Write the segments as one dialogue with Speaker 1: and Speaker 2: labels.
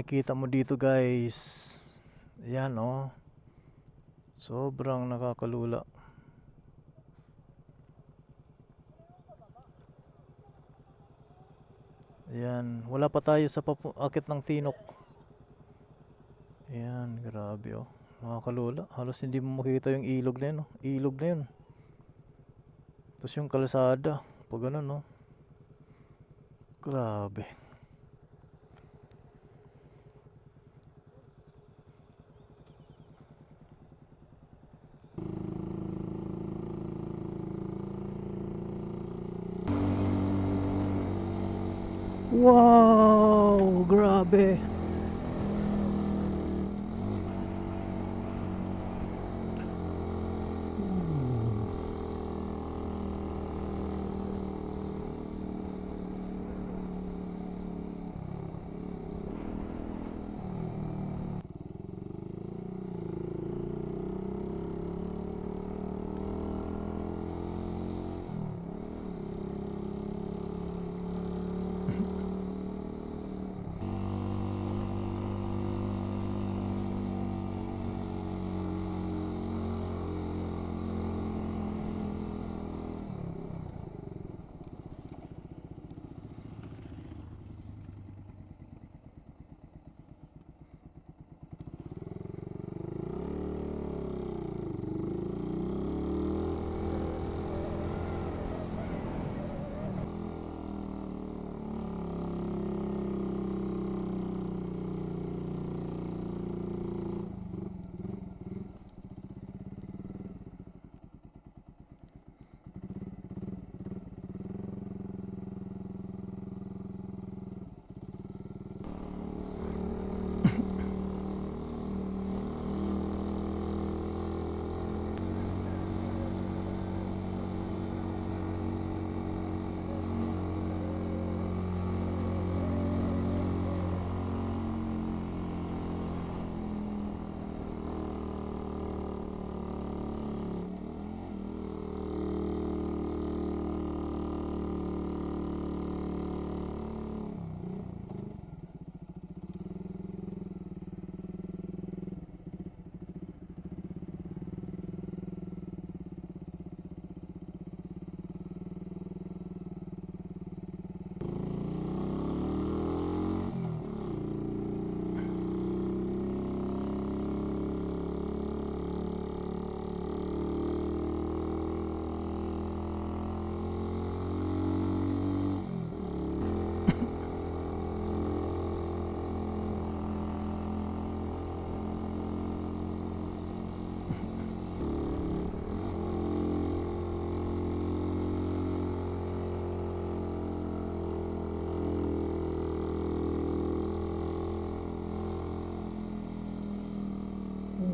Speaker 1: makikita mo dito guys, ayan oh, sobrang nakakalula. Ayan, wala pa tayo sa akit ng Tinok. Ayan, grabe oh, nakakalula. Halos hindi mo makita yung ilog na yun oh. Ilog na yun. Tapos yung kalsada, pag ganun oh. Grabe. Wow, grabe.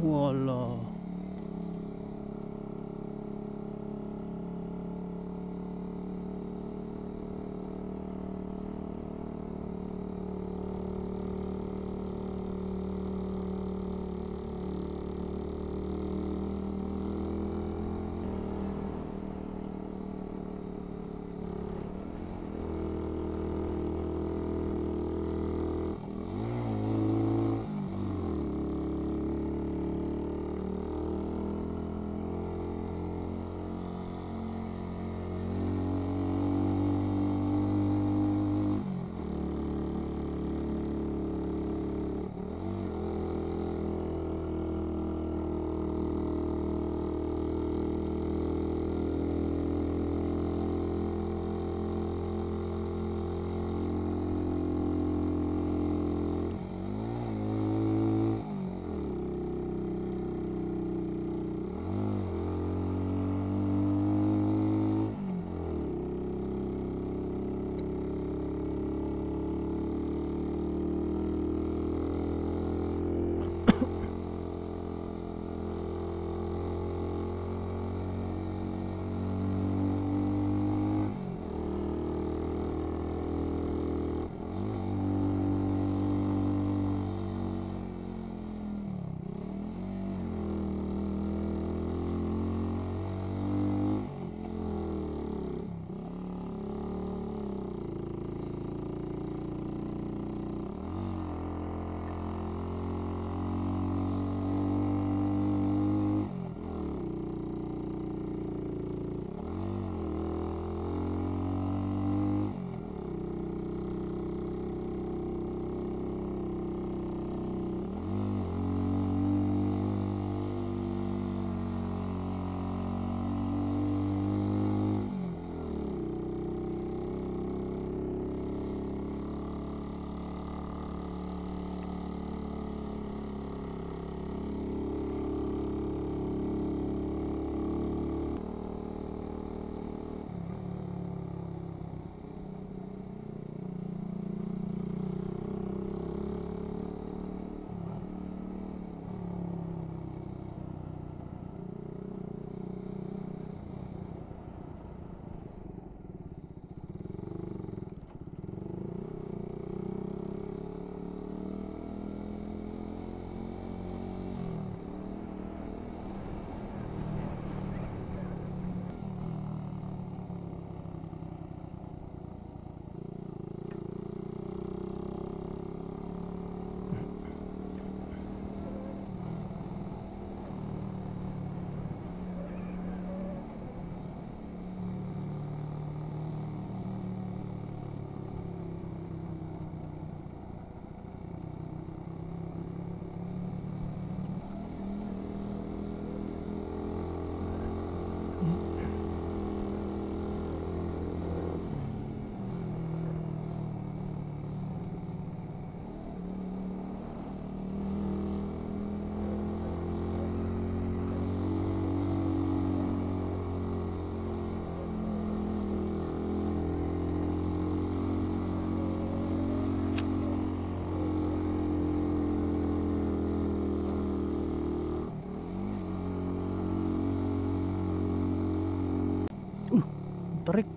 Speaker 1: Wala. Tarik.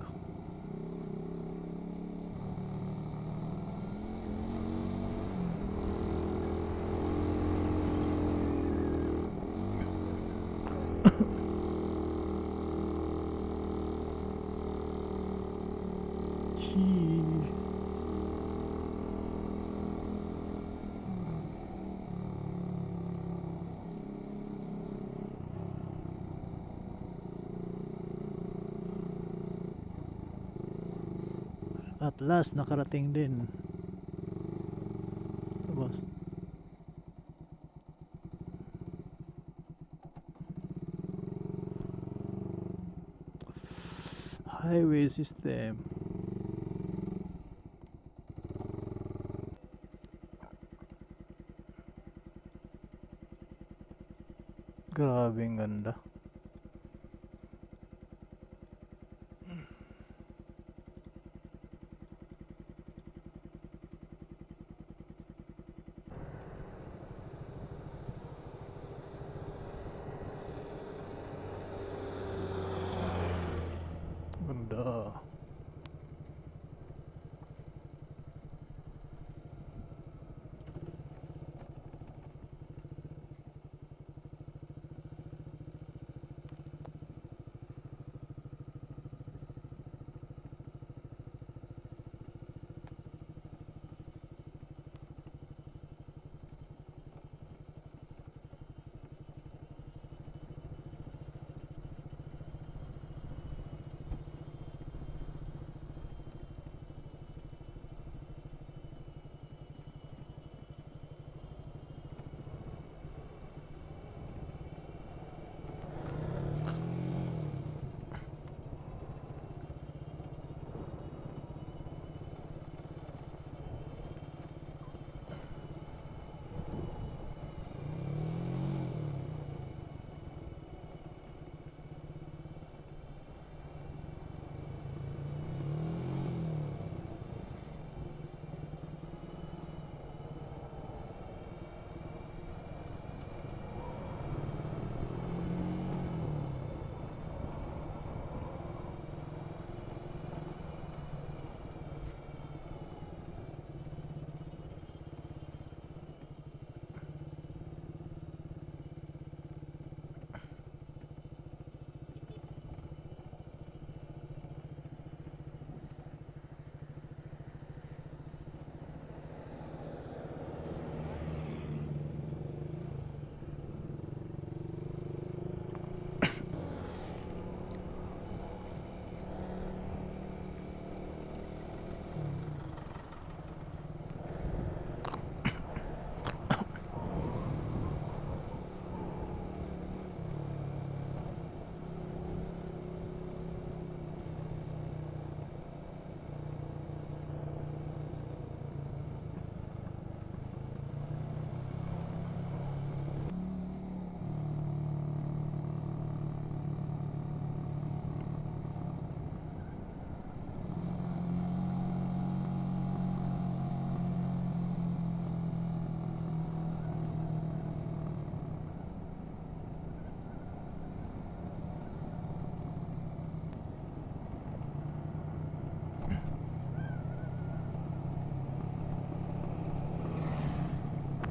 Speaker 1: At last nakarating din. Boss. Highway system. Grabing ganda. Ganda.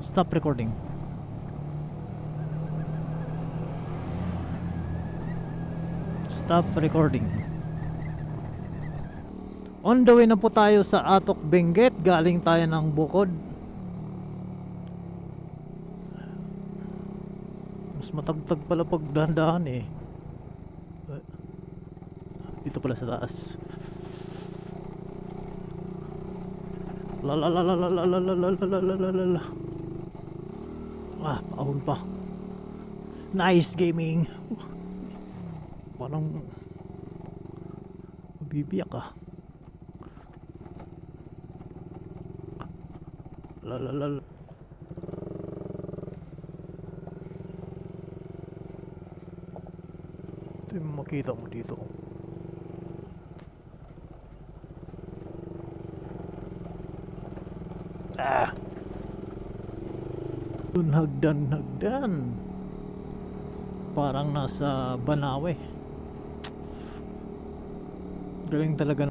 Speaker 1: Stop recording. Stop recording. On the way na po tayo sa Atok Benguet. Galing tayo ng Bukod. Mas matagtag pala pag dahan-dahan eh. Dito pala sa taas. La la la la la la la la la la la la la. Ah, paahon pa. Nice gaming. Parang mabibiyak ah. La la la la. Ito yung makita mo dito. Ah, hagdan parang nasa Banawe. Galing talaga.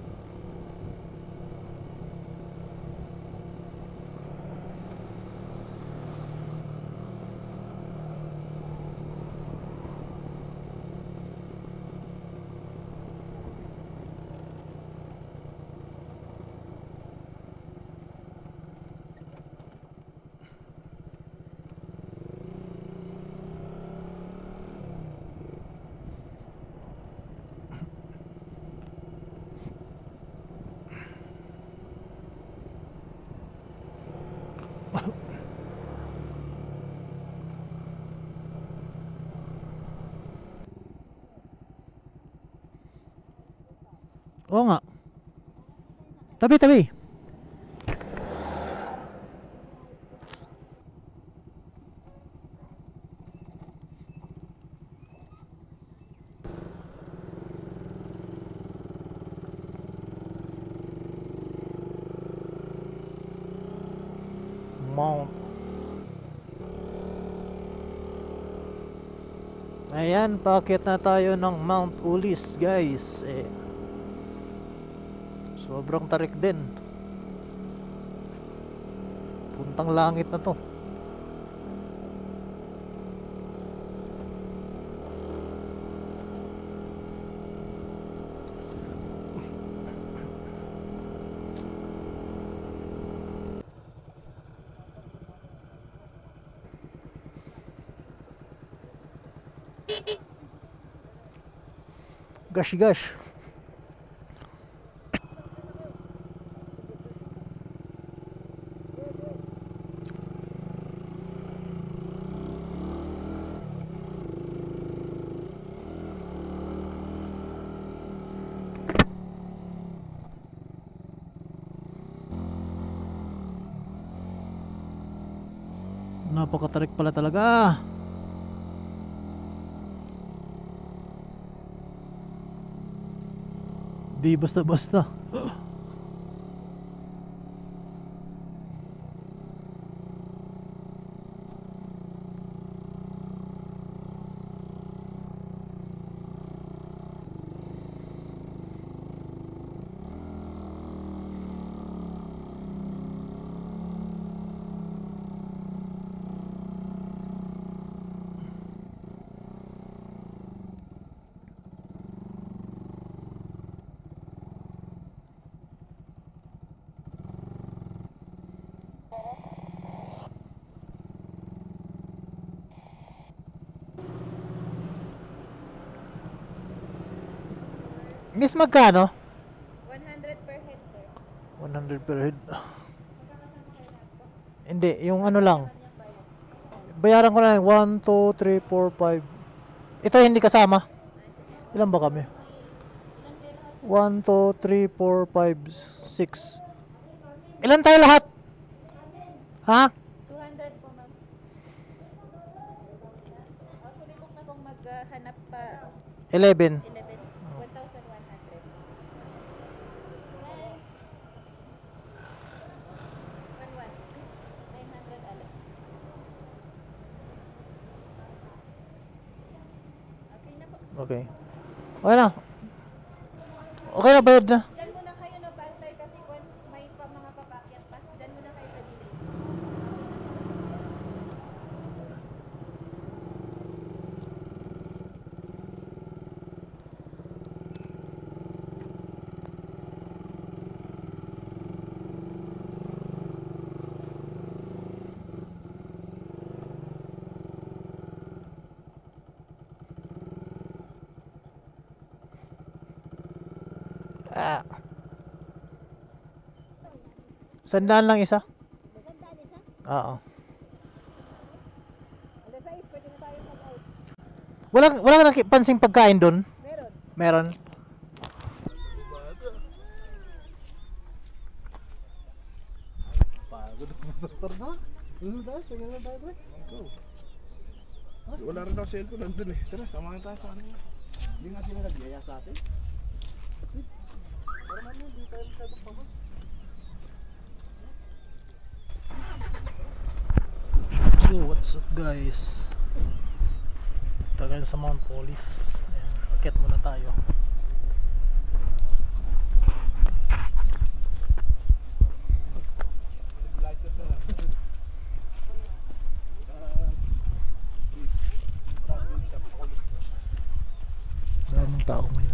Speaker 1: Oo nga. Tabi, tabi. Mount. Ayan, paakyat na tayo ng Mount Ulis, guys. Sobrang tarik din. Puntang langit na to. Gosh, gosh. Napakatarik pala talaga. Di basta-basta. Miss, magkano?
Speaker 2: 100 per head, sir.
Speaker 1: 100 per head. Hindi, yung ano lang. Bayaran ko na lang 1, 2, 3, 4, 5. Ito hindi kasama. Ilan ba kami? 1, 2, 3, 4, 5, 6. Ilan tayo lahat? Ha?
Speaker 2: 200 po, ma'am. Actually, kung na pong maghanap pa
Speaker 1: 11.
Speaker 2: 11, 1,100. Nice. 900 alam. Okay na po.
Speaker 1: Okay. Okay na. Okay na, bayad na.
Speaker 2: Diyan muna kayo, no, bantay kasi kung may pa mga papakyat pa. Diyan muna kayo sa gilid. Okay na po.
Speaker 1: Ah. Sandaan lang isa. Oo. Wala ka pansing pagkain doon? Meron.
Speaker 3: Wala rin ako cellphone nandun eh. Tara, samahan tayo sa kanila. Hindi nga sila nagyaya sa atin. Para naman, hindi tayo masyadong pagod.
Speaker 1: So, what's up guys? Tagal sa Mount Polis. Ayan, akit muna tayo. Walang tao ngayon.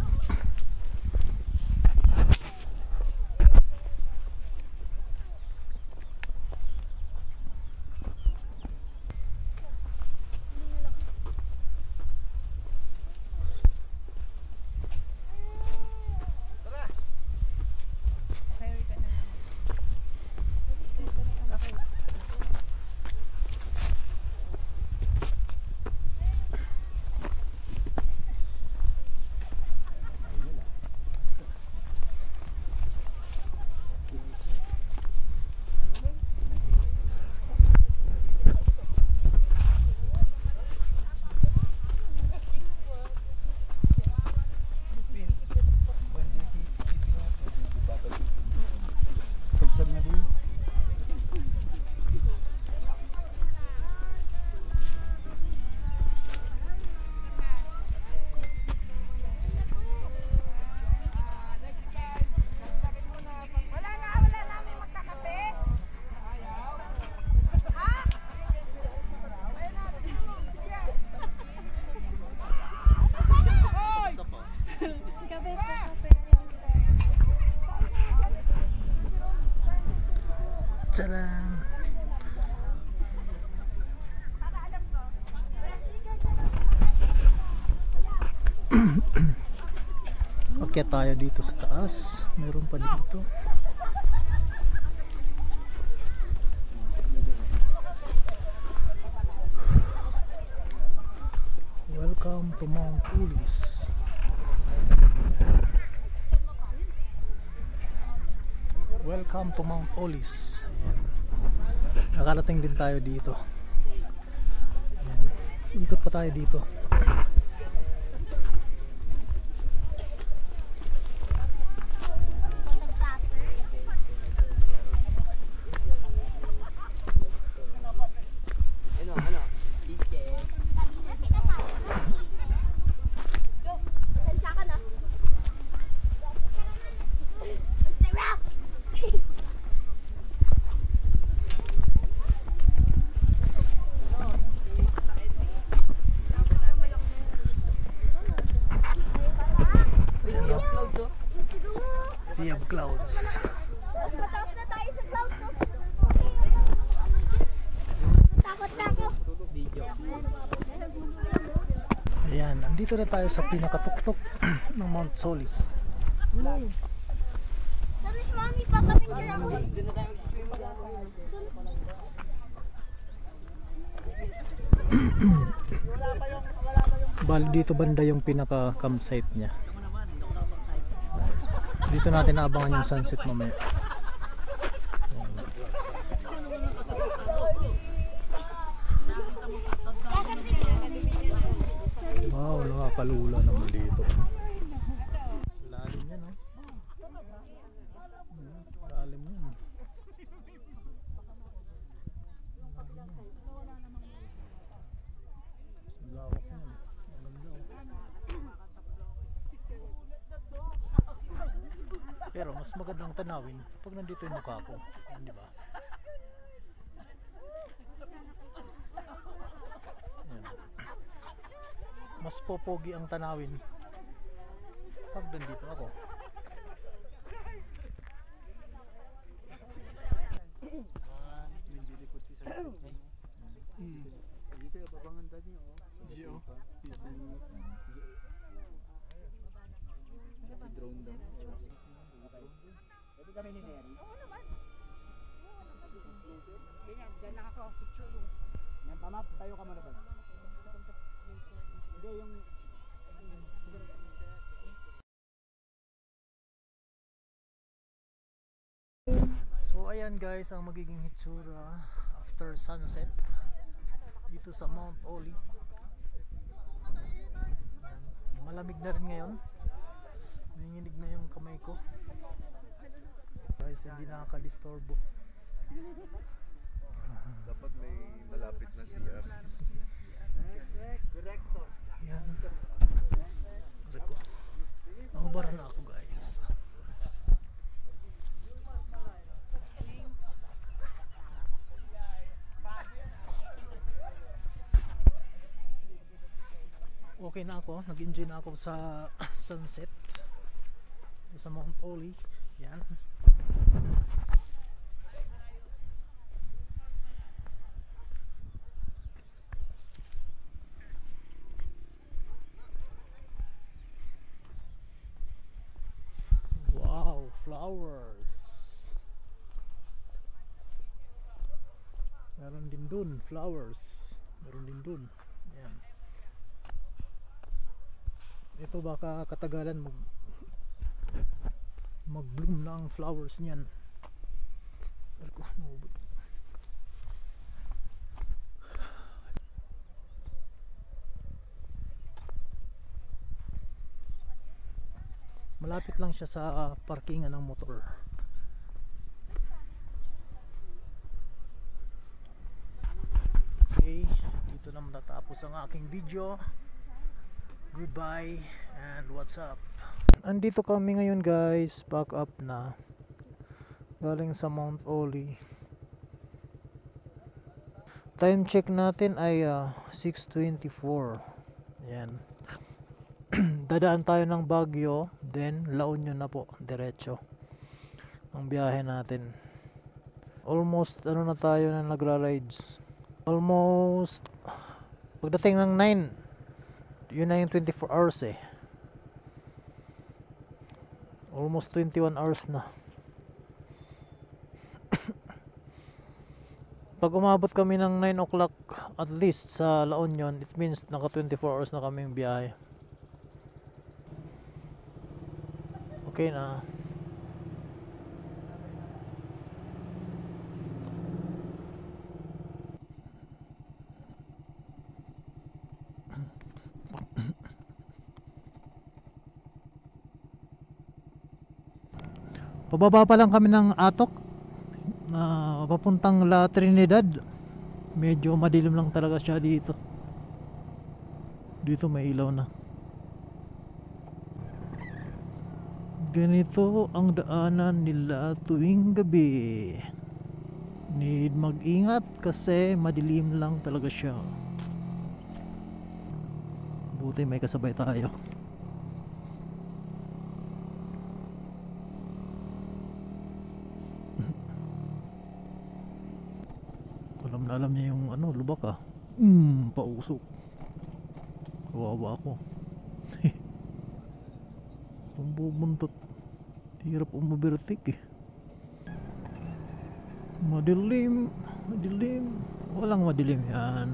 Speaker 1: Tadaan! Akyat tayo dito sa taas. Meron pa dito. Welcome to Mount Ulis. Welcome to Mount Ulis. Ayan. Nakarating din tayo dito. Ayan. Ikot pa tayo dito. Sea of clouds.
Speaker 2: Mataas na tayo sa clouds. Takot na ako.
Speaker 1: Ayan, andito na tayo sa pinakatuktok ng Mount Solis.
Speaker 2: Sabi si Mami, pagka-picture ako.
Speaker 1: Bali dito banda yung pinaka campsite niya. Dito natin naabangan yung sunset mamaya. Wow, nakakalula naman dito. Lalim yan, oh. Lalim yan. Lawak yan. Pero mas magandang tanawin pag nandito yung mukha ko. Yan, di ba? Yan. Mas popogi ang tanawin pag nandito ako.
Speaker 3: Dito yung babanganda niyo, oh. Drone daw. Pwede kami ni Mary? Oo naman. Ganyan, dyan lang ako. Picture mo. Yan, tama, tayo ka muna ba? Hindi, yung...
Speaker 1: So ayan guys ang magiging hitsura after sunset dito sa Mount Oli. Malamig na rin ngayon. Nanginginig na yung kamay ko. Guys, hindi nakaka-disturbo.
Speaker 3: Dapat may malapit na CR.
Speaker 1: Yan. Reko. Nakubara na ako guys. okay na ako, nag-enjoy na ako sa sunset sa Mount Oli. Yan. Wow, flowers. Meron din dun, flowers. Meron din dun. Yan. Ito baka katagalan mag-bloom na ang flowers niyan. Malapit lang siya sa parkingan ng motor. Okay, dito na matatapos ang aking video. Goodbye and what's up. Andito kami ngayon guys, pack up na galing sa Mount Oli. Time check natin ay 6:24. Ayan. Dadaan tayo ng Baguio, then La Union na po, diretso ang biyahe natin. Almost ano na tayo na nagra-rides. Almost pagdating ng 9, yun na yung 24 hours eh. Almost 21 hours na. Pag umabot kami ng 9 o'clock at least sa La Union, it means naka 24 hours na kaming biyahe. Okay na. Pababa pa lang kami ng Atok na papuntang La Trinidad. Medyo madilim lang talaga siya dito. Dito may ilaw na. Ganito ang daanan nila tuwing gabi. Need mag-ingat kasi madilim lang talaga siya. Buti may kasabay tayo. Alam niya yung ano, lubak ah. Pausok. Kawawa ako. Pambubuntot. Hirap umabertik eh. Madilim. Madilim. Walang madilim yan.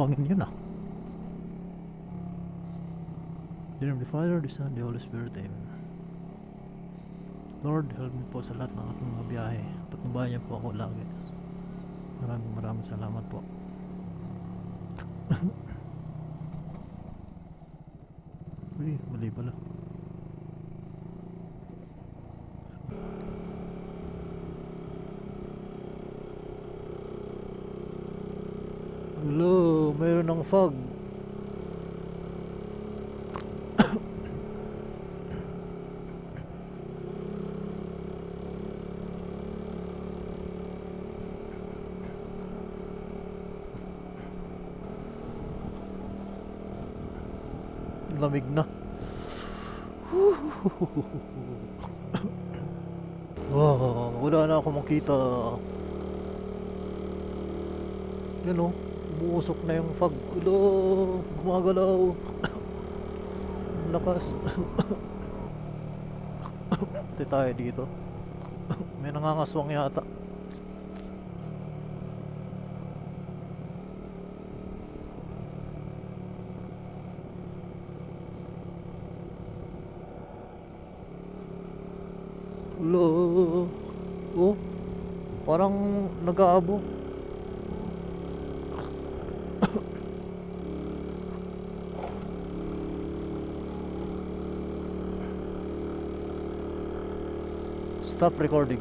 Speaker 1: Bangin yun ah. Dear Heavenly Father, the Son, the Holy Spirit, Amen. Lord, help me po sa lahat ng aking mga biyahe. Patnubayan niyo po ako lagi. Maraming salamat po. Uy, mali pala. Hello, mayroon ng fog. Lamig na. Wow, wala na ako makita. Yan o, umuusok na yung fog. Hello, gumagalaw. Ang lakas. Punti tayo dito. May nangangaswang yata. Hello. Oh, parang nag-aabo. Stop recording.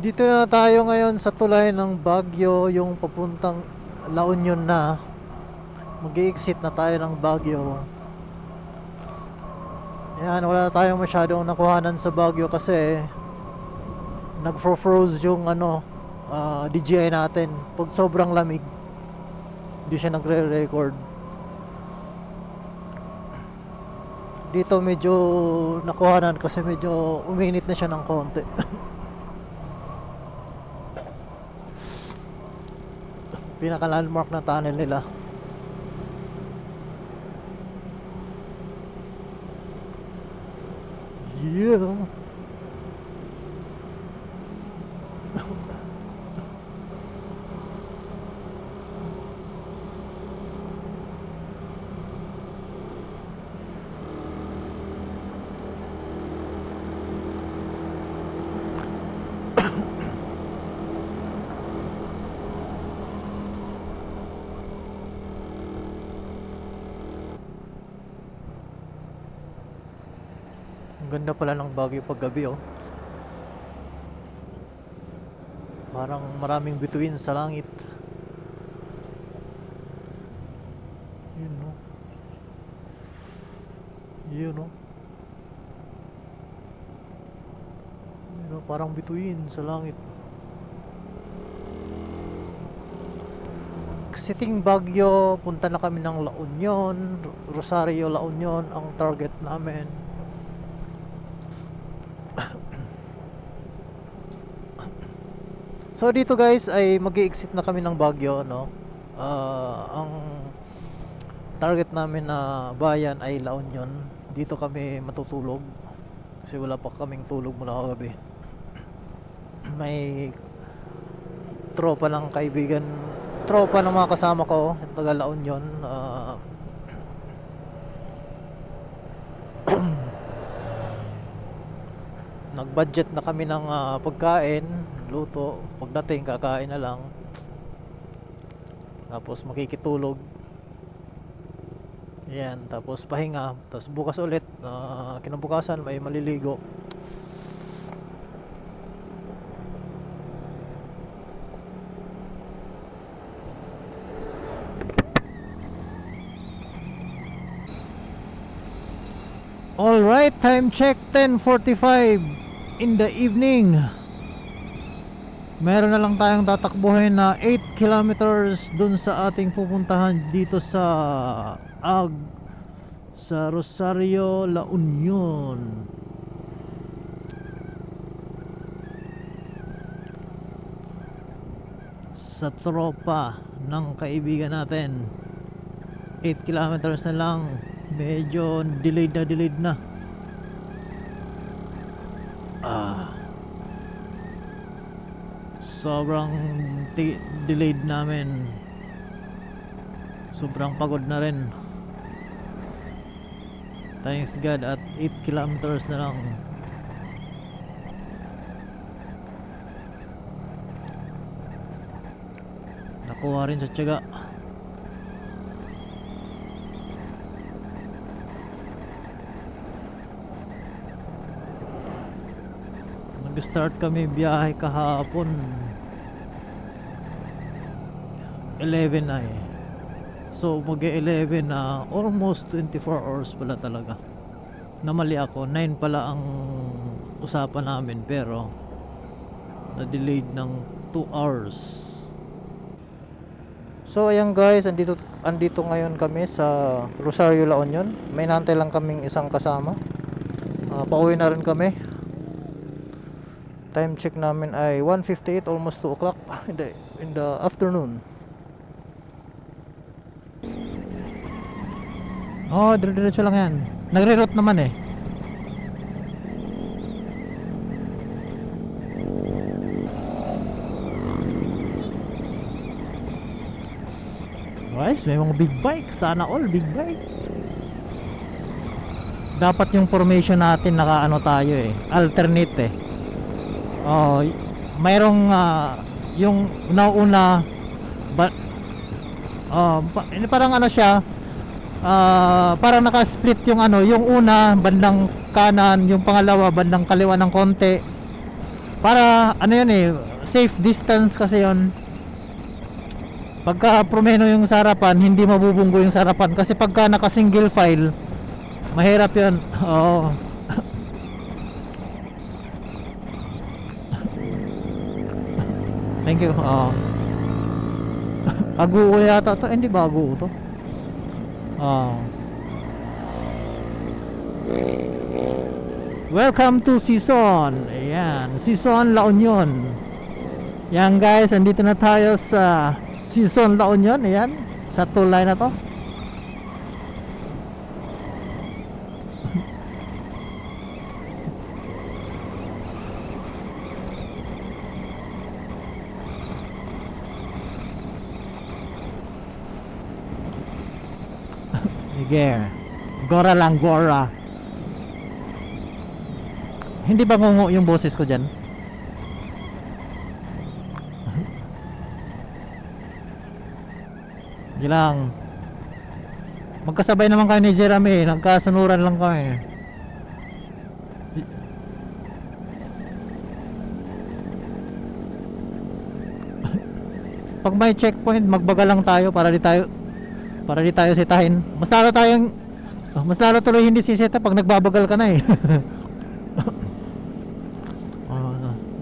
Speaker 1: Dito na tayo ngayon sa tulay ng Baguio, yung papuntang La Union na. Mag-i-exit na tayo ng Baguio. Yan, wala na tayong masyadong nakuhanan sa Baguio kasi nag-froze yung DJI natin. Pag sobrang lamig, hindi siya nagre-record. Dito medyo nakuhanan kasi medyo uminit na siya ng konti. Pinaka landmark na tunnel nila. Yeah. Ang ganda pala ng Baguio pag gabi, oh. Parang maraming bituin sa langit. Yun, no? Yun, no? Yun, no? Parang bituin sa langit. Exiting Baguio, punta na kami ng La Union, Rosario, La Union ang target namin. So dito guys ay mag-i-exit na kami ng Baguio, no? Ang target namin na bayan ay La Union. Dito kami matutulog kasi wala pa kaming tulog mula kagabi. May tropa ng kaibigan, tropa ng mga kasama ko, taga La Union. Nag-budget na kami ng pagkain, luto, pagdating kakain na lang. Tapos makikitulog. Yan, tapos pahinga, tapos bukas ulit, kinabukasan may maliligo. All right, time check 10:45 in the evening. Meron na lang tayong tatakbuhin na 8 kilometers dun sa ating pupuntahan dito sa Rosario, La Union. Sa tropa ng kaibigan natin. 8 kilometers na lang. Medyo delayed na. Sobrang delayed namin. Sobrang pagod na rin. Thanks God at 8 kilometers na lang. Nakuha rin sa tiyaga. Nag-start kami biyahe kahapon 11 ay. So mag-11 na, almost 24 hours pala talaga. Namali ako, 9 pala ang usapan namin pero na-delayed ng 2 hours. So ayan guys, andito ngayon kami sa Rosario, La Union. May nantay lang kaming isang kasama. Pauwi na rin kami. Time check namin ay 1:58, almost 2 o'clock in the afternoon. Oh, dire-diretso lang yan. Nagre-route naman eh. Guys, may mga big bike. Sana all big bike. Dapat yung formation natin nakaano tayo eh. Alternate eh. Oh, mayroong yung nauna parang ano siya, parang naka-split yung ano, yung una bandang kanan, yung pangalawa bandang kaliwa ng konti. Para ano yun eh, safe distance kasi yun. Pagka promeno yung sarapan, hindi mabubunggo yung sarapan kasi pagka naka single file, mahirap yun. Oo. Thank you. Aguo yata to. Hindi ba aguo to? Welcome to Sison. Ayan, Sison, La Union. Yan guys, andito na tayo sa Sison, La Union. Ayan, sa tulay na to. Sige, Gora lang, Gora. Hindi ba ngungo yung boses ko dyan? Hindi lang. Magkasabay naman kayo ni Jeremy. Nagkasunuran lang kami. Pag may checkpoint, magbaga lang tayo para di tayo sitahin. Mas lalo tuloy hindi sisita pag nagbabagal ka na eh.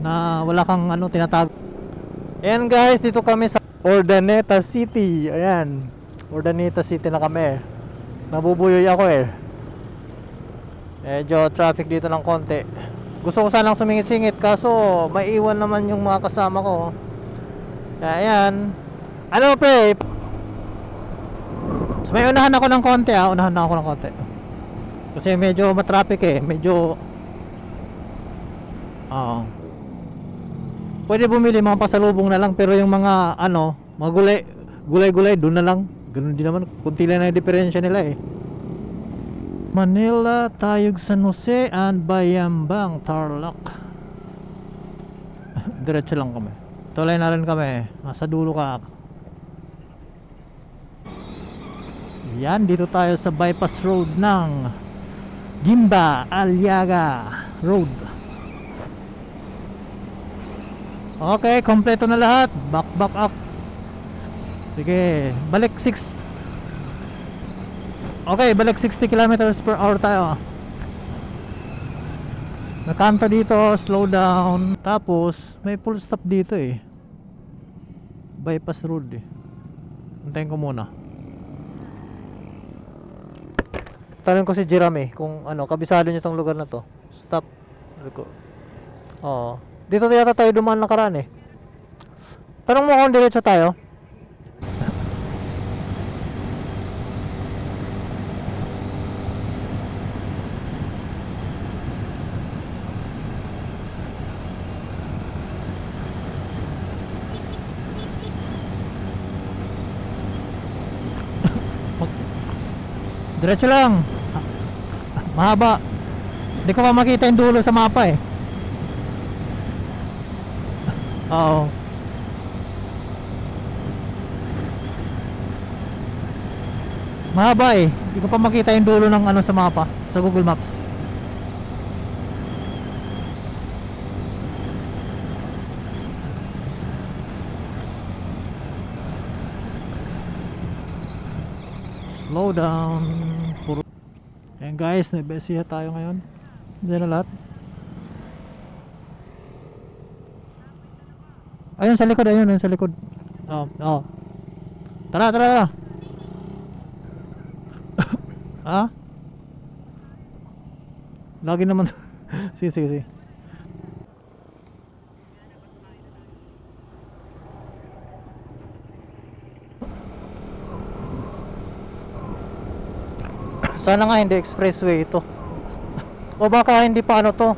Speaker 1: Na wala kang ano tinatago. Ayan guys, dito kami sa Urdaneta City. Ayan, Urdaneta City na kami. Nabubuyoy ako eh. Medyo traffic dito ng konti. Gusto ko sanang sumingit-singit kaso maiiwan naman yung mga kasama ko. Ayan. Ano pre? So, may unahan ako ng konti unahan na ako ng konti. Kasi medyo matraffic eh. Medyo pwede bumili mga pasalubong na lang, pero yung mga ano, mga gulay doon na lang. Ganun din naman, kunti lang na yung diferensya nila eh. Manila, Tayug, San Jose, and Bayambang, Tarlac. Diretso lang kami. Tulay na rin kami. Nasa dulo ka. Yan, dito tayo sa bypass road ng Gimba Aliaga Road. Okay, kompleto na lahat. Back up. Sige, balik 6. Okay, balik 60 kilometers per hour tayo. Nakanto dito, slow down. Tapos, may full stop dito eh. Bypass road eh. Antayin ko muna. Tanong ko si Jeremy kung ano, kabisado niya tong lugar na to. Stop. Oo. Dito yata tayo dumaan nakaraan eh. Tanong mo kung diretso tayo. Diretso lang. Mahaba. Hindi ko pa makita yung dulo sa mapa eh. Oo. Mahaba eh. Hindi ko pa makita yung dulo ng ano sa mapa, sa Google Maps. Slow down. Ayan guys, nabesiya tayo ngayon. Hindi na lahat. Ayun sa likod, ayun sa likod. Tara, tara, tara. Ha? Lagi naman. Sige, sige, sige. Sana nga hindi expressway ito. O baka hindi pa ano to.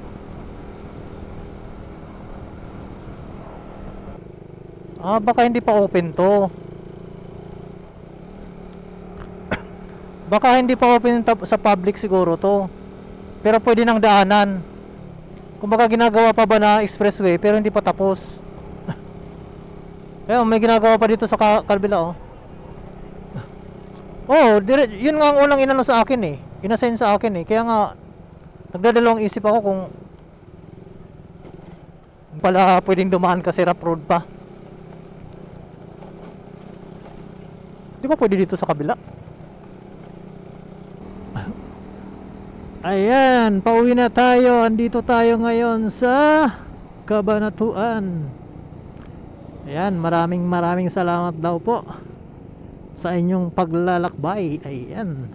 Speaker 1: Baka hindi pa open to. Baka hindi pa open sa public siguro to. Pero pwede nang daanan. Kumbaga ginagawa pa ba na expressway pero hindi pa tapos. Ayun, may ginagawa pa dito sa kabila oh. Oh, yun nga ang unang inano sa akin eh. Inassign sa akin eh. Kaya nga nagdadalawang isip ako kung pala pwedeng dumaan kasi rough road pa. Di ba pwede dito sa kabila? Ayan, pauwi na tayo. Andito tayo ngayon sa Cabanatuan. Ayan, maraming salamat daw po sa inyong paglalakbay. Ayan,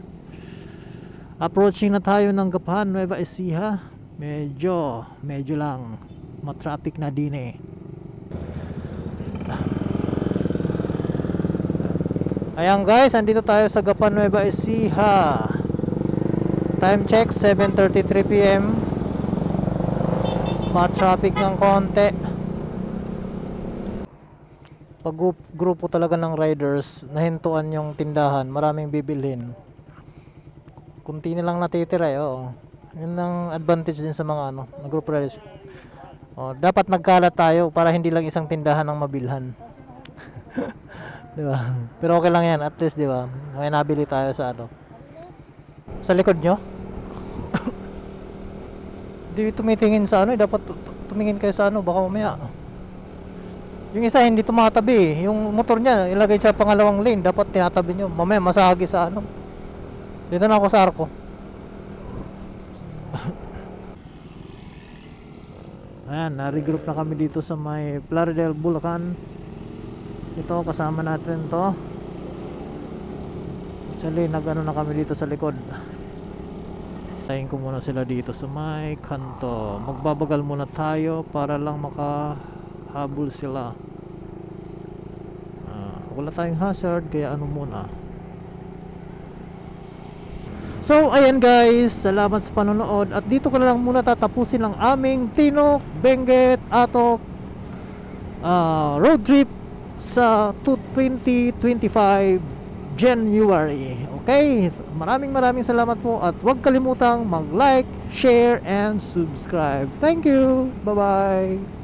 Speaker 1: approaching na tayo ng Gapan, Nueva Ecija. Medyo lang matraffic na din eh. Ayan guys, andito tayo sa Gapan, Nueva Ecija. Time check 7:33 PM. Matraffic ng konti. Pag grupo talaga ng riders, nahintuan yung tindahan, maraming bibilhin. Kunti na lang natitira eh, oo. Yun ang advantage din sa mga ano, na group riders. Dapat nagkalat tayo para hindi lang isang tindahan ang mabilhan. Di ba? Pero okay lang yan, at least di ba? May nabili tayo sa ano. Sa likod nyo? Di tumitingin sa ano, dapat tumingin kayo sa ano, baka mamaya. Yung isa hindi tumatabi, yung motor niya ilagay sa pangalawang lane, dapat tinatabi nyo. Mamaya masahagi sa ano. Dito na ako sa arko. Ayan, na-regroup na kami dito sa may Plaridel, Bulacan. Ito, kasama natin to. Actually, nag-ano na kami dito sa likod. Tayin ko muna sila dito sa may kanto. Magbabagal muna tayo para lang makahabol sila. Wala tayong hazard, kaya ano muna. So ayan guys, salamat sa panonood. At dito ko na lang muna tatapusin ang aming Tinok, Benguet, Atok road trip sa 2025 January. Okay, maraming salamat po. At huwag kalimutang mag-like, share, and subscribe. Thank you, bye bye.